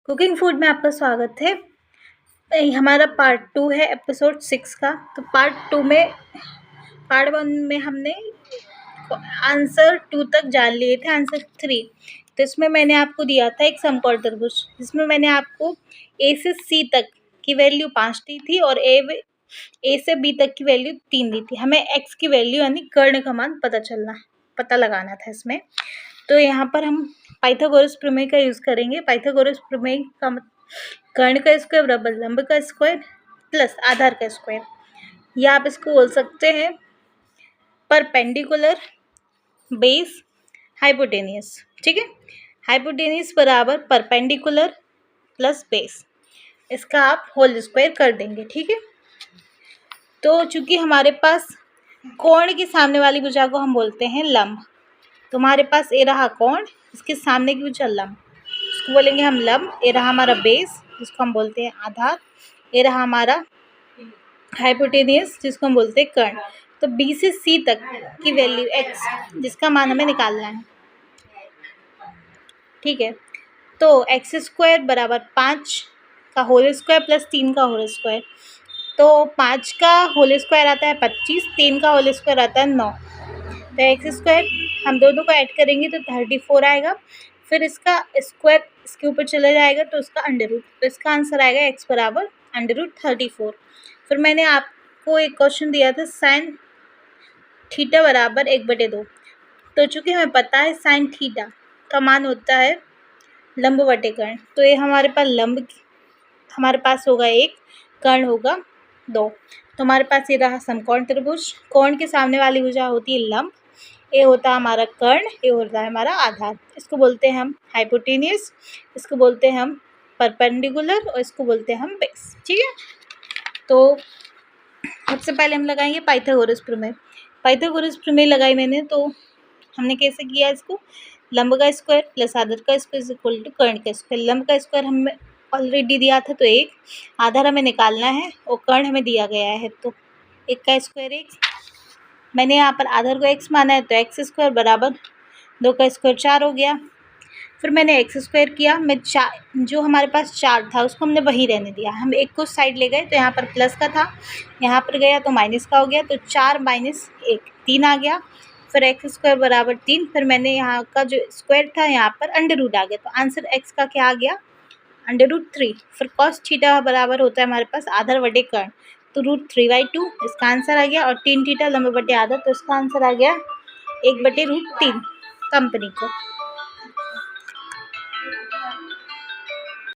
Cooking food में आपका स्वागत है। हमारा पार्ट 2 है एपिसोड 6 का। तो पार्ट 1 में हमने आंसर 2 तक जान लिए थे, आंसर 3। तो इसमें मैंने आपको दिया था एक समकोण त्रिभुज, जिसमें मैंने आपको ए से सी तक की वैल्यू 5 दी थी और ए से बी तक की वैल्यू 3 दी थी। हमें एक्स की वैल्यू यानी कर्ण का मान पता लगाना था इसमें। तो यहाँ पर हम पाइथागोरस प्रमेय का यूज़ करेंगे। पाइथागोरस प्रमेय का कर्ण का स्क्वायर बराबर लंब का स्क्वायर प्लस आधार का स्क्वायर, या आप इसको बोल सकते हैं परपेंडिकुलर बेस हाइपोटेनियस। ठीक है, हाइपोटेनियस बराबर परपेंडिकुलर प्लस बेस, इसका आप होल स्क्वायर कर देंगे। ठीक है, तो चूंकि हमारे पास कोण के सामने वाली भुजा को हम बोलते हैं लंब, तो हमारे पास ए रहा कोण, इसके सामने की भुजा लंब, इसको बोलेंगे हम लंब। ए रहा हमारा बेस, जिसको हम बोलते हैं आधार। ए रहा हमारा हाइपोटेनियस, जिसको हम बोलते हैं कर्ण। तो बी से सी तक की वैल्यू एक्स, जिसका मान हमें निकालना है। ठीक है, तो एक्स स्क्वायर बराबर 5 का होल स्क्वायर प्लस 3 का होल स्क्वायर। तो 5 का होल स्क्वायर आता है 25, 3 का होल स्क्वायर आता है 9। तो एक्स स्क्वायर हम दोनों को ऐड करेंगे तो 34 आएगा। फिर इसका स्क्वायर इसके ऊपर चला जाएगा तो उसका अंडर रूट, तो इसका आंसर आएगा एक्स बराबर अंडर रूट 34। फिर मैंने आपको एक क्वेश्चन दिया था साइन थीटा बराबर 1/2। तो चूंकि हमें पता है साइन थीटा का मान होता है लंब बटे कर्ण, तो ये हमारे पास हमारे पास होगा 1, कर्ण होगा 2। तो हमारे पास ये रहा समकोण त्रिभुज। कोण के सामने वाली भुजा होती है लंब, ये होता है हमारा कर्ण, ये होता है हमारा आधार। इसको बोलते हैं हम हाइपोटेनियस, इसको बोलते हैं हम परपेंडिकुलर और इसको बोलते हैं हम बेस। ठीक है, तो सबसे पहले हम लगाएंगे पाइथागोरस प्रमेय। पाइथागोरस प्रमेय लगाई मैंने, तो हमने कैसे किया इसको, लंब का स्क्वायर प्लस आधार का स्क्वायर इज इक्वल टू कर्ण का स्क्वायर। लंब का स्क्वायर हमें ऑलरेडी दिया था तो 1, आधार हमें निकालना है और कर्ण हमें दिया गया है, तो 1 का स्क्वायर 1। मैंने यहाँ पर आधार को x माना है, तो एक्स स्क्वायर बराबर 2 का स्क्वायर 4 हो गया। फिर मैंने एक्स स्क्वायर किया, जो हमारे पास 4 था उसको हमने वहीं रहने दिया। हम एक को साइड ले गए तो यहाँ पर प्लस का था, यहाँ पर गया तो माइनस का हो गया, तो 4 माइनस 1 3 आ गया। फिर एक्स स्क्वायर बराबर 3, फिर मैंने यहाँ का जो स्क्वायर था यहाँ पर अंडर रूट आ गया, तो आंसर एक्स का क्या आ गया, अंडर रूट 3। फिर कॉस थीटा बराबर होता है हमारे पास आधार बटे कर्ण, तो √3/2 इसका आंसर आ गया। और 3 थीटा लंब बटे आधार, तो इसका आंसर आ गया 1/√3 कंपनी को।